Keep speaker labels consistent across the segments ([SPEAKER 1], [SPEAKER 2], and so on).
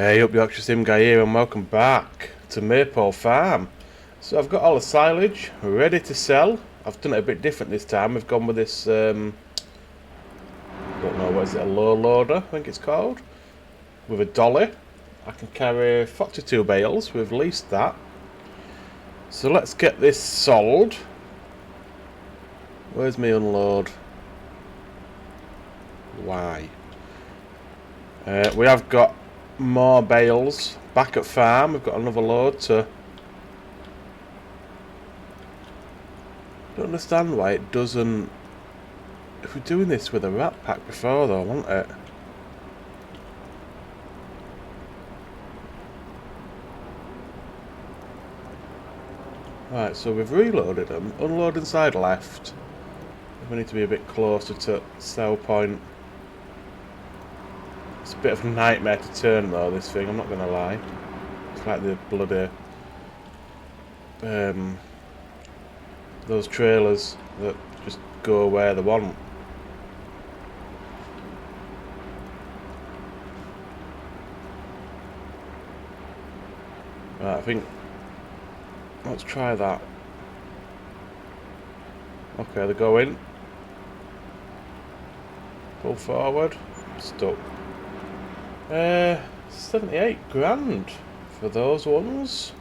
[SPEAKER 1] Hey, up Yorkshire Sim Guy here, and welcome back to Maypole Farm. So I've got all the silage ready to sell. I've done it a bit different this time. We've gone with this, don't know, what is it, a low loader, I think it's called, with a dolly. I can carry 42 bales, we've leased that. So let's get this sold. Where's my unload? Why? We have got more bales back at farm. We've got another load to... Don't understand why it doesn't... If we're doing this with a rat pack before though, wasn't it? Right, so we've reloaded them. Unloading side left. We need to be a bit closer to sell point. It's a bit of a nightmare to turn though, this thing, I'm not going to lie. It's like the bloody... those trailers that just go where they want. Right, I think... Let's try that. Okay, they go in. Pull forward. Stuck. 78 grand for those ones.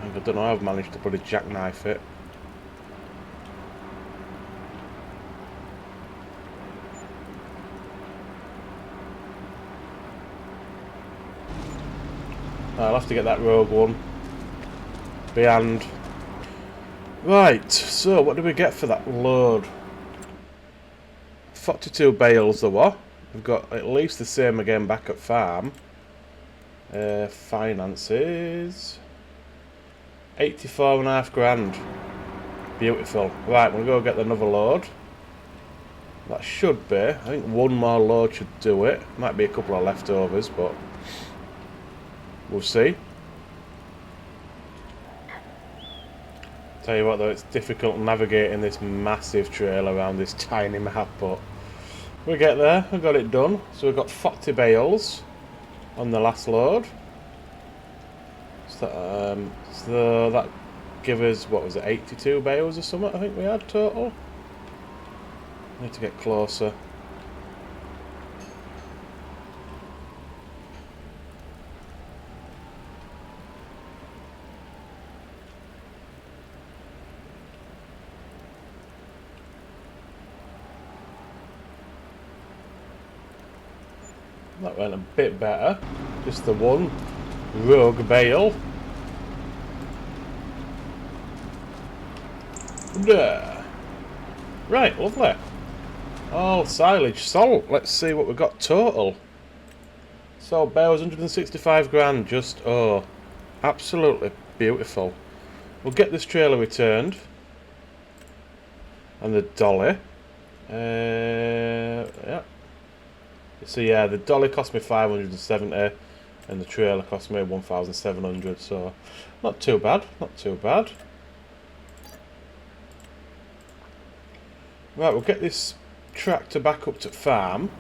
[SPEAKER 1] I don't know how I've managed to put a jackknife it. I'll have to get that rogue one behind. Right, so what do we get for that load? 42 bales there were. We've got at least the same again back at farm. Finances 84.5 grand. Beautiful. Right, we'll go get another load. That should be, I think one more load should do it. Might be a couple of leftovers, but we'll see. Tell you what though, it's difficult navigating this massive trail around this tiny map, but we get there, we got it done. So we've got 40 bales on the last load. So that give us, what was it, 82 bales or something I think we had total. Need to get closer. That went a bit better. Just the one rogue bale. Right, lovely. All silage sold. Let's see what we got total. So bales 165 grand. Just absolutely beautiful. We'll get this trailer returned and the dolly. Yeah. So yeah, the dolly cost me 570 and the trailer cost me 1,700, so not too bad, not too bad. Right, we'll get this tractor back up to farm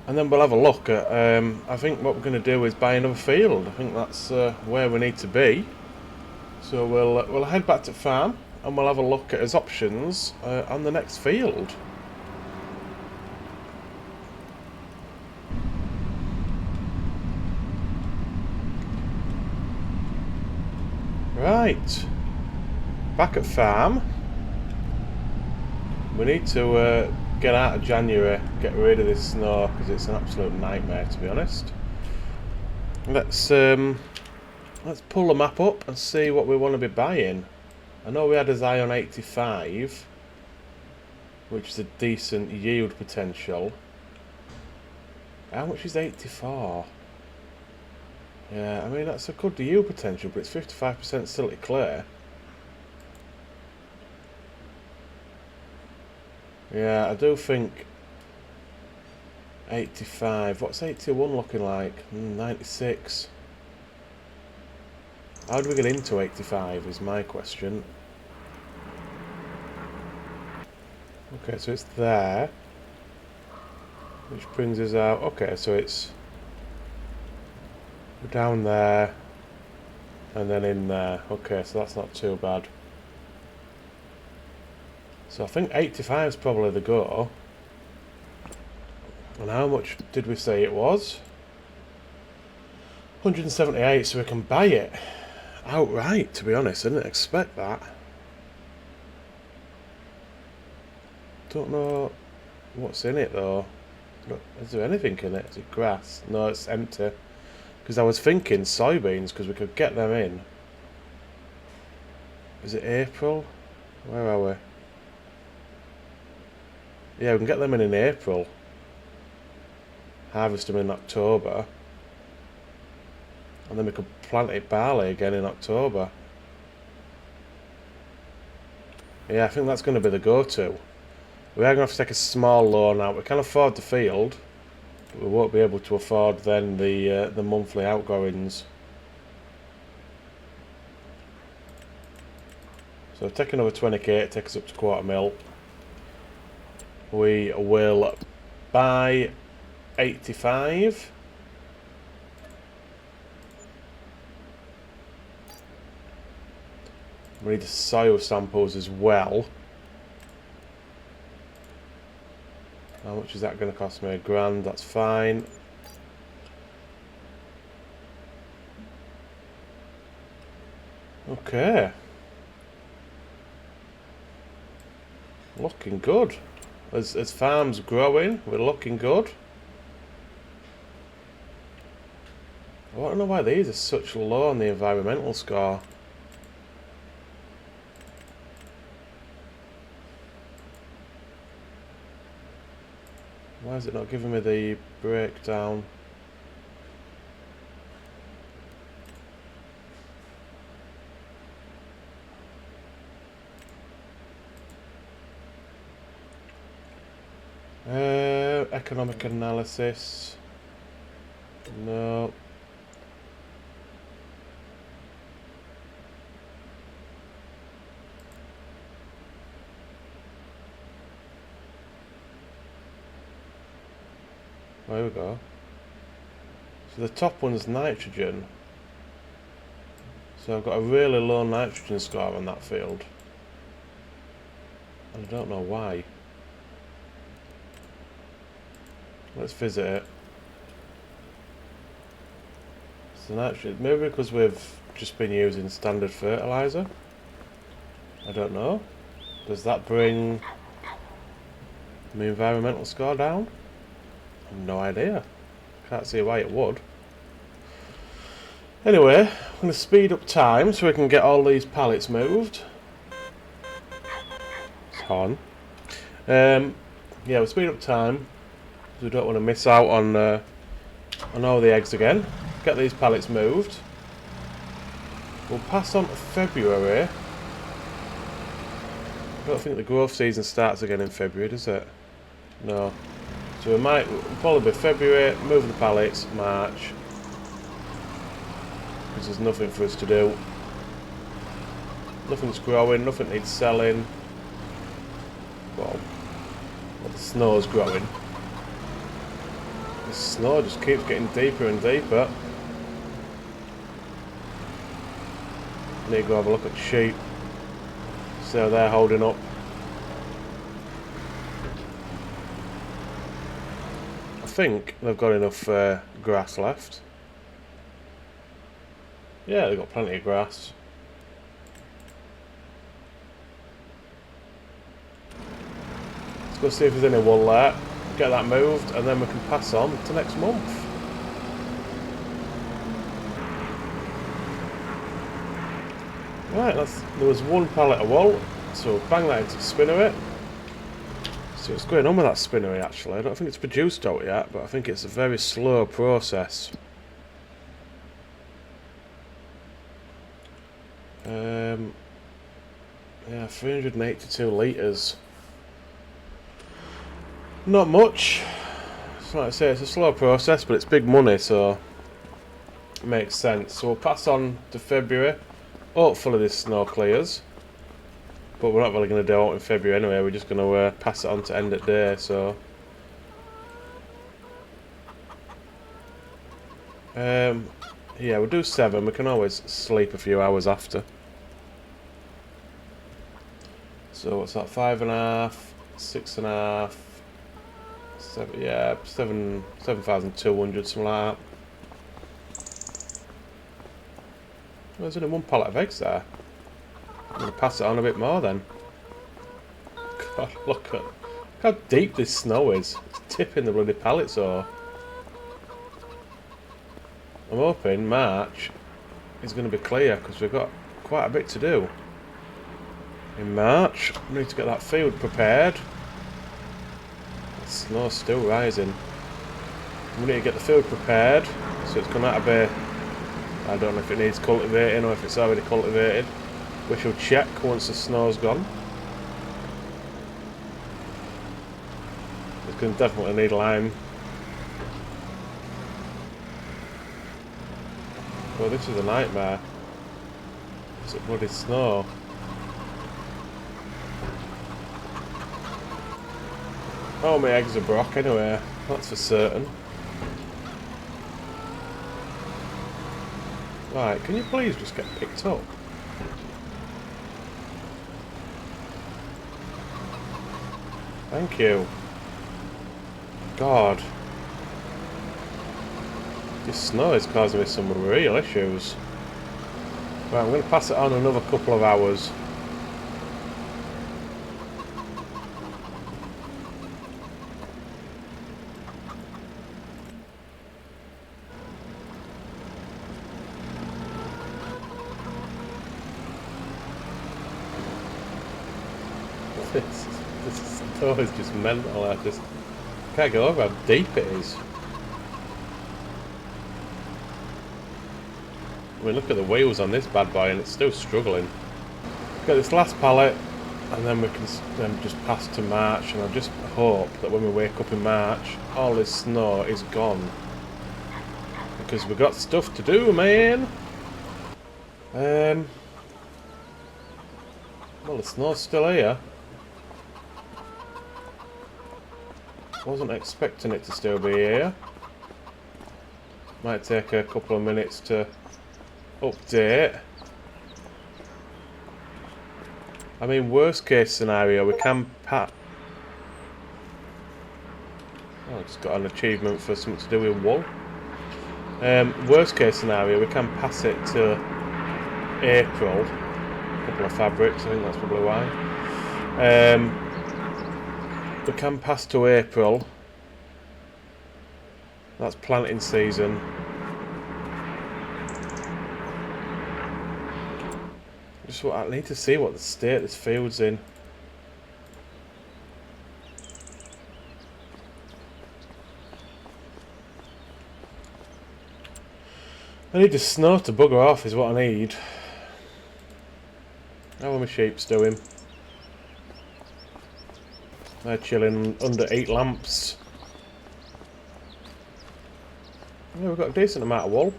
[SPEAKER 1] and then we'll have a look at, I think what we're going to do is buy another field. I think that's where we need to be. So we'll head back to farm and we'll have a look at his options on the next field. Right, back at farm. We need to get out of January, get rid of this snow because it's an absolute nightmare to be honest. Let's pull the map up and see what we want to be buying. I know we had his eye on 85, which is a decent yield potential. How much is 84? Yeah, I mean that's a good yield potential, but it's 55% silty clay. Yeah, I do think 85. What's 81 looking like? 96. How do we get into 85 is my question. Okay, so it's there. which brings us out. Okay, so it's down there and then in there. Okay, so that's not too bad. So I think 85 is probably the go. And how much did we say it was? 178, so we can buy it outright, to be honest. I didn't expect that. Don't know what's in it though. Is there anything in it? Is it grass? No, it's empty. Because I was thinking soybeans, because we could get them in. Is it April? Where are we? Yeah, we can get them in April. Harvest them in October. And then we could plant it barley again in October. Yeah, I think that's going to be the go-to. We are going to have to take a small loan out. We can afford the field, but we won't be able to afford then the monthly outgoings. So take another 20k, take us up to $250,000. We will buy 85. We need the soil samples as well. How much is that going to cost me? £1,000, that's fine. Okay. Looking good. As farms growing, we're looking good. I don't know why these are such low on the environmental score. Why is it not giving me the breakdown? Economic analysis. No. There we go. So the top one's nitrogen. So I've got a really low nitrogen score on that field. And I don't know why. Let's visit it. So nitrogen, maybe because we've just been using standard fertilizer. I don't know. Does that bring the environmental score down? I have no idea. Can't see why it would. Anyway, I'm going to speed up time so we can get all these pallets moved. It's on. Yeah, we'll speed up time. We don't want to miss out on all the eggs again. Get these pallets moved. We'll pass on to February. I don't think the growth season starts again in February, does it? No. So we might probably be February, move the pallets, March. Because there's nothing for us to do. Nothing's growing, nothing needs selling. Well, the snow's growing. The snow just keeps getting deeper and deeper. I need to go have a look at the sheep. See how they're holding up. I think they've got enough grass left. Yeah, they've got plenty of grass. Let's go see if there's any wool there. Get that moved and then we can pass on to next month. Right, there was one pallet of wool, so we'll bang that into the spinnery. See what's going on with that spinnery actually. I don't think it's produced out yet, but I think it's a very slow process. Yeah, 382 litres. Not much. So like I say, it's a slow process, but it's big money, so it makes sense. So we'll pass on to February. Hopefully this snow clears. But we're not really going to do it in February anyway, we're just going to pass it on to end of day, so... Yeah, we'll do 7. We can always sleep a few hours after. So what's that? 5.5, 6.5, 7. Yeah, 7,200, something like that. Well, there's only one pallet of eggs there. I'm gonna pass it on a bit more then. God, look at how deep this snow is. It's tipping the bloody pallets off. I'm hoping March is going to be clear because we've got quite a bit to do in March. We need to get that field prepared. The snow's still rising. We need to get the field prepared, so it's going to have to be, I don't know if it needs cultivating or if it's already cultivated. We shall check once the snow's gone. It's going to definitely need lime. Well, this is a nightmare. It's a bloody snow. Oh, my eggs are broke anyway, that's for certain. Right, can you please just get picked up? Thank you. God. This snow is causing me some real issues. Right, I'm going to pass it on another couple of hours. This snow is just mental. I just can't get over how deep it is. I mean, look at the wheels on this bad boy and it's still struggling. Get this last pallet and then we can then just pass to March, and I just hope that when we wake up in March all this snow is gone. Because we've got stuff to do, man! Well, the snow's still here. Wasn't expecting it to still be here. Might take a couple of minutes to update. I mean, worst case scenario, we can pat. Oh, it's got an achievement for something to do with wool. Worst case scenario, we can pass it to April. A couple of fabrics, I think that's probably why. We can pass to April. That's planting season. Just what I need to see what the state this field's in. I need the snow to bugger off is what I need. How are my sheep's doing? They're chilling under 8 lamps. Yeah, we've got a decent amount of wool.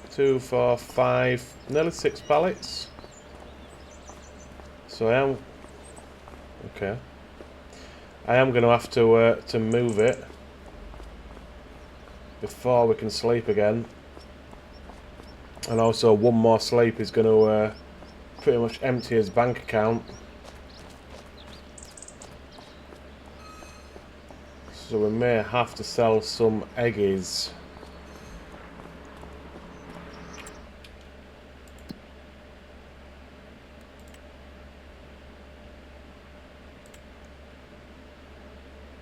[SPEAKER 1] 2, 4, 5, nearly 6 pallets. So I am okay. I am going to have to move it before we can sleep again. And also, one more sleep is going to pretty much empty his bank account. So we may have to sell some eggies.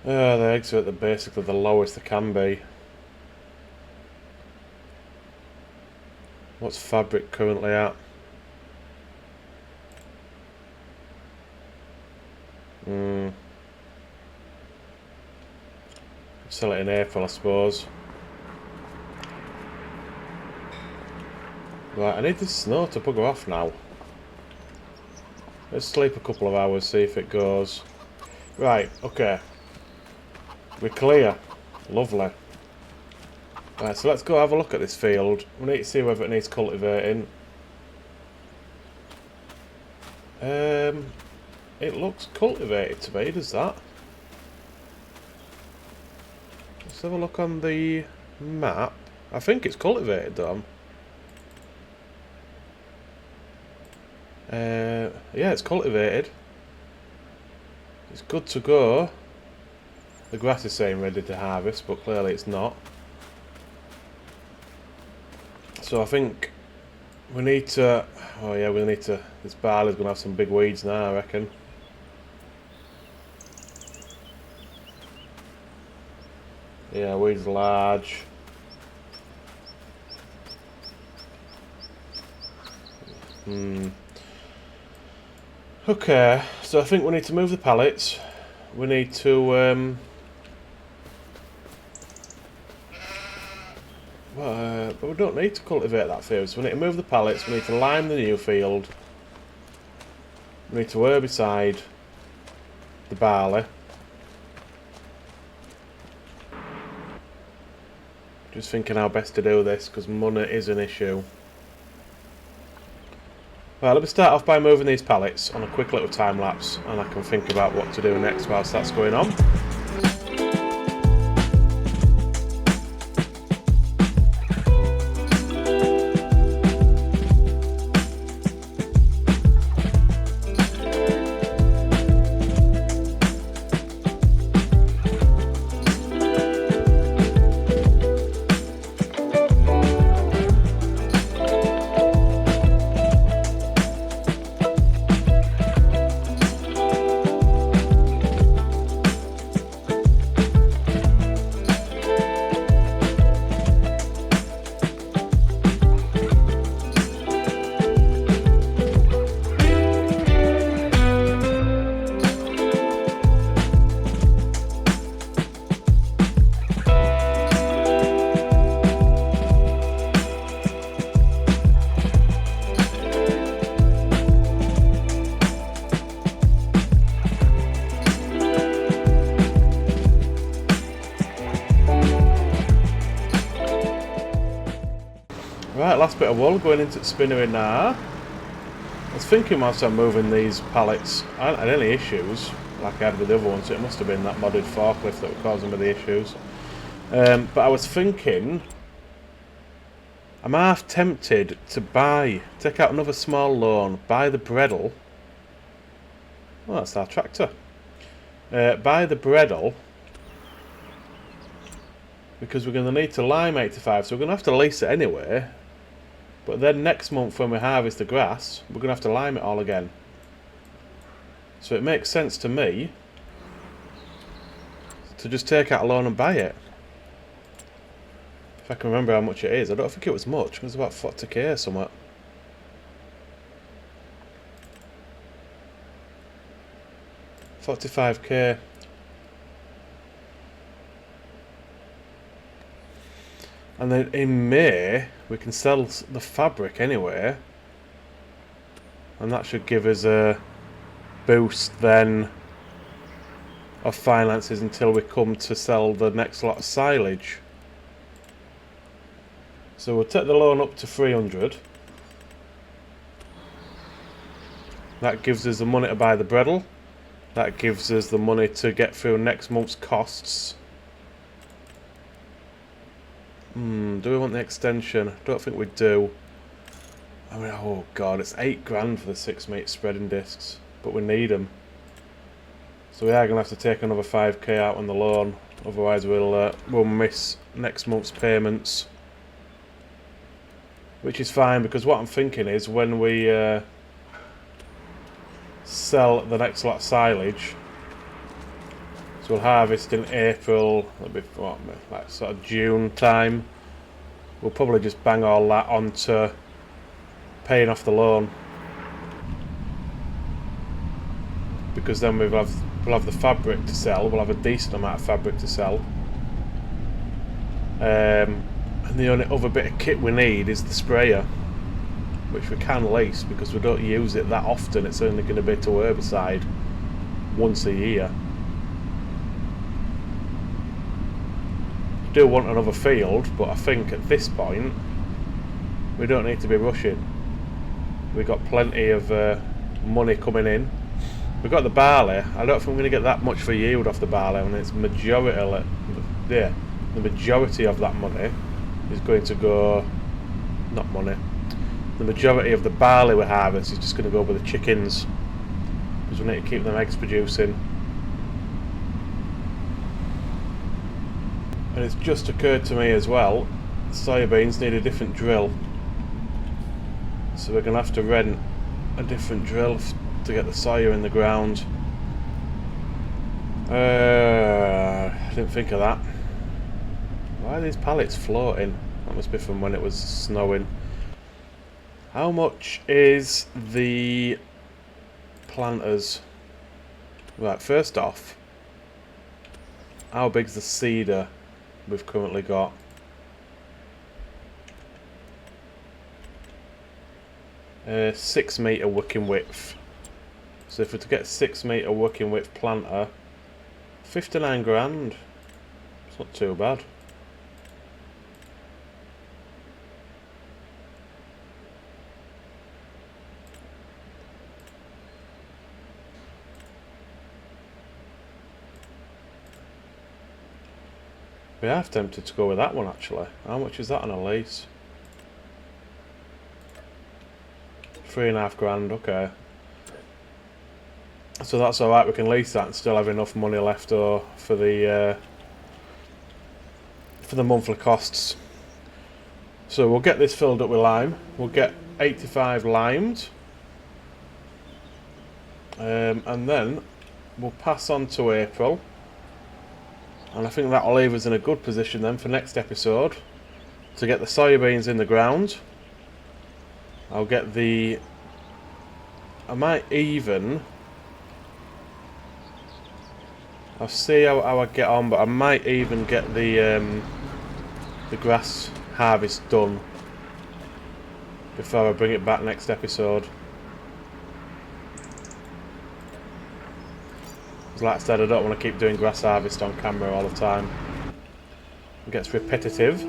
[SPEAKER 1] The eggs are at basically the lowest they can be. What's fabric currently at? Sell it in April, I suppose. Right, I need this snow to bugger off now. Let's sleep a couple of hours, see if it goes. Right, okay. We're clear. Lovely. Right, so let's go have a look at this field. We need to see whether it needs cultivating. It looks cultivated to me, does that? Let's have a look on the map. I think it's cultivated though. Yeah, it's cultivated. It's good to go. The grass is saying ready to harvest, but clearly it's not. So I think we need to... Oh yeah, we need to... This barley's going to have some big weeds now, I reckon. Yeah, weeds large. Okay, so I think we need to move the pallets. We need to... but we don't need to cultivate that field, so we need to move the pallets, we need to lime the new field, we need to herbicide the barley. Just thinking how best to do this, because money is an issue. Right, let me start off by moving these pallets on a quick little time lapse, and I can think about what to do next whilst that's going on. Right, last bit of wool going into the spinnery now. I was thinking whilst I'm moving these pallets, I hadn't had any issues like I had with the other ones, so it must have been that modded forklift that were causing me the issues. But I was thinking, I'm half tempted to take out another small loan, buy the Bredel. Oh, that's our tractor. Buy the Bredel, because we're going to need to lime 85, so we're going to have to lease it anyway. But then next month when we harvest the grass, we're going to have to lime it all again. So it makes sense to me to just take out a loan and buy it. If I can remember how much it is. I don't think it was much. It was about 40k or something. £45k. And then in May, we can sell the fabric anyway. And that should give us a boost then of finances until we come to sell the next lot of silage. So we'll take the loan up to 300. That gives us the money to buy the Bredel. That gives us the money to get through next month's costs. Do we want the extension? I don't think we do. I mean, oh god, it's 8 grand for the 6 metre spreading discs, but we need them. So we are going to have to take another 5k out on the loan, otherwise we'll miss next month's payments. Which is fine, because what I'm thinking is when we sell the next lot of silage, so we'll harvest in April, that'll be what, like sort of June time. We'll probably just bang all that onto paying off the loan, because then we'll have the fabric to sell. We'll have a decent amount of fabric to sell, and the only other bit of kit we need is the sprayer, which we can lease because we don't use it that often. It's only going to be to herbicide once a year. Do want another field, but I think at this point we don't need to be rushing. We've got plenty of money coming in. We've got the barley. I don't think we're going to get that much for yield off the barley, and it's the majority of that money is going to go, not money, the majority of the barley we harvest is just going to go with the chickens, because we need to keep them eggs producing. And it's just occurred to me as well, soybeans need a different drill, so we're going to have to rent a different drill to get the soya in the ground. I didn't think of that. Why are these pallets floating? That must be from when it was snowing. How much is the planters? Right, first off, how big's the cedar we've currently got? Uh, 6 metre working width. So if we're to get a 6 metre working width planter, 59 grand. It's not too bad. We are tempted to go with that one actually. How much is that on a lease? 3.5 grand, okay. So that's alright, we can lease that and still have enough money left for the monthly costs. So we'll get this filled up with lime. We'll get 85 limed. And then we'll pass on to April. And I think that'll leave us in a good position then for next episode to get the soybeans in the ground. I'll get the... I might even... I'll see how I get on, but I might even get the grass harvest done before I bring it back next episode. As like I said, I don't want to keep doing grass harvest on camera all the time. It gets repetitive.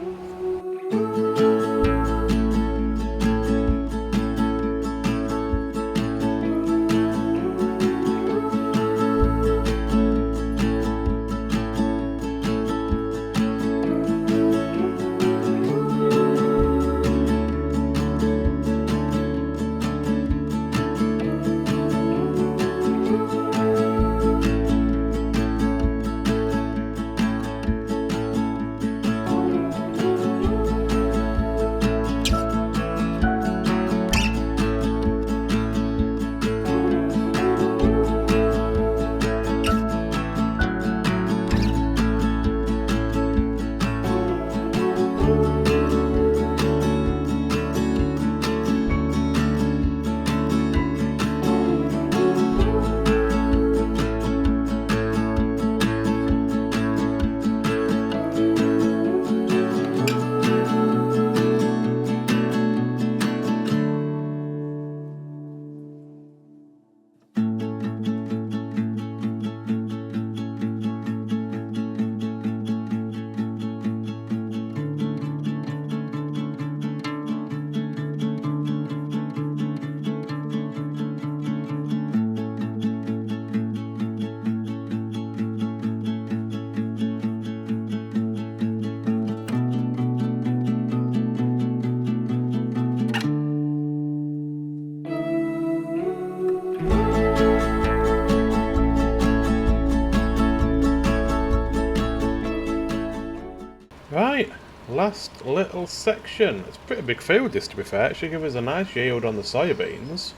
[SPEAKER 1] Right, last little section. It's pretty big field this, to be fair. It should give us a nice yield on the soybeans.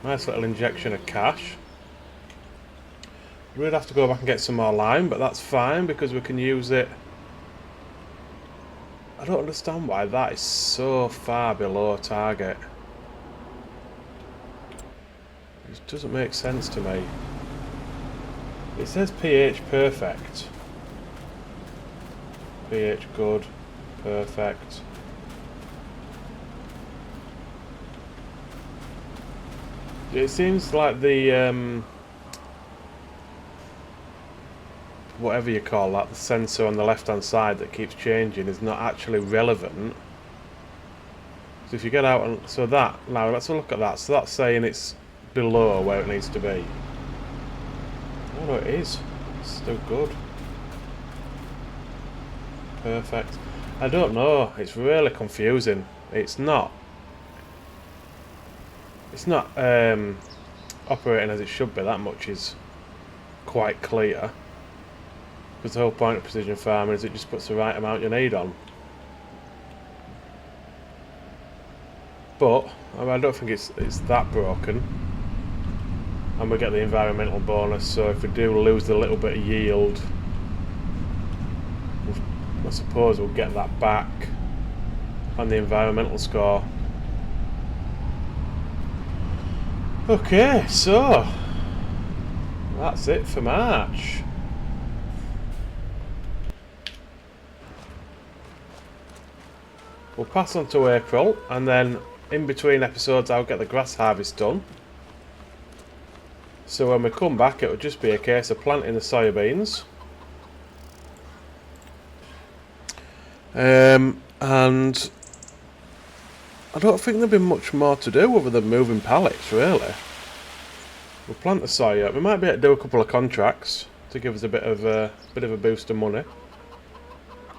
[SPEAKER 1] Nice little injection of cash. We'd have to go back and get some more lime, but that's fine because we can use it. I don't understand why that is so far below target. It doesn't make sense to me. It says pH perfect. pH good, perfect. It seems like the whatever you call that, the sensor on the left hand side that keeps changing is not actually relevant. So if you get out and so that, now let's have a look at that. So that's saying it's below where it needs to be. Oh no, it is. It's still good. Perfect. I don't know. It's really confusing. It's not operating as it should be. That much is quite clear. Because the whole point of precision farming is it just puts the right amount you need on. But I don't think it's that broken. And we get the environmental bonus, so if we do lose a little bit of yield, I suppose we'll get that back on the environmental score. Okay, so that's it for March. We'll pass on to April, and then in between episodes I'll get the grass harvest done. So when we come back it'll just be a case of planting the soybeans. And I don't think there'll be much more to do other than moving pallets, really. We'll plant the soya. We might be able to do a couple of contracts to give us a bit of a boost of money.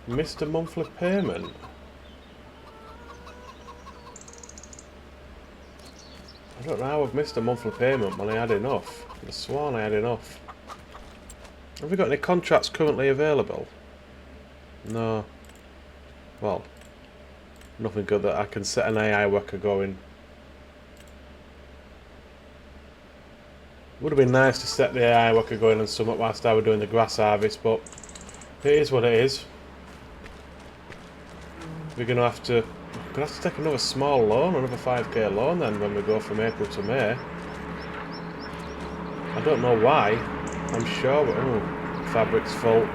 [SPEAKER 1] Missed a monthly payment. I don't know how I've missed a monthly payment when I had enough. I sworn I had enough. Have we got any contracts currently available? No. Well, nothing good that I can set an AI worker going. Would have been nice to set the AI worker going and sum up whilst I were doing the grass harvest, but it is what it is. We're gonna have to take another small loan, another 5k loan then when we go from April to May. I don't know why. I'm sure. Oh, fabric's full.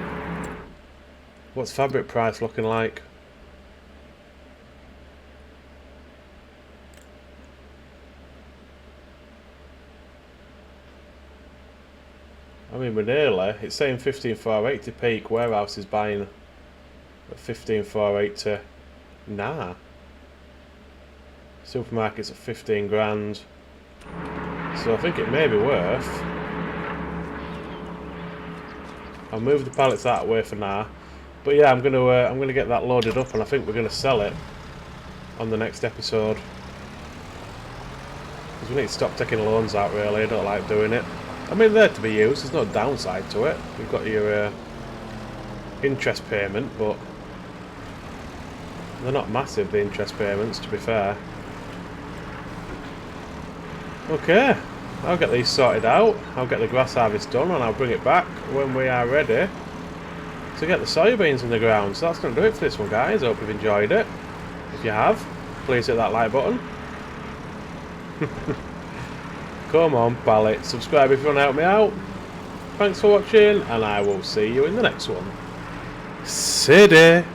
[SPEAKER 1] What's fabric price looking like? I mean, we're nearly. It's saying 15,480 peak. Warehouse is buying at 15,480. Nah. Supermarket's at 15 grand. So I think it may be worth. I'll move the pallets that way for now. But yeah, I'm gonna get that loaded up, and I think we're gonna sell it on the next episode. Because we need to stop taking loans out. Really, I don't like doing it. I mean, they're to be used. There's no downside to it. You've got your interest payment, but they're not massive, the interest payments, to be fair. Okay, I'll get these sorted out. I'll get the grass harvest done, and I'll bring it back when we are ready to get the soybeans in the ground. So that's going to do it for this one, guys. I hope you've enjoyed it. If you have, please hit that like button. Come on, pallet. Subscribe if you want to help me out. Thanks for watching, and I will see you in the next one. City.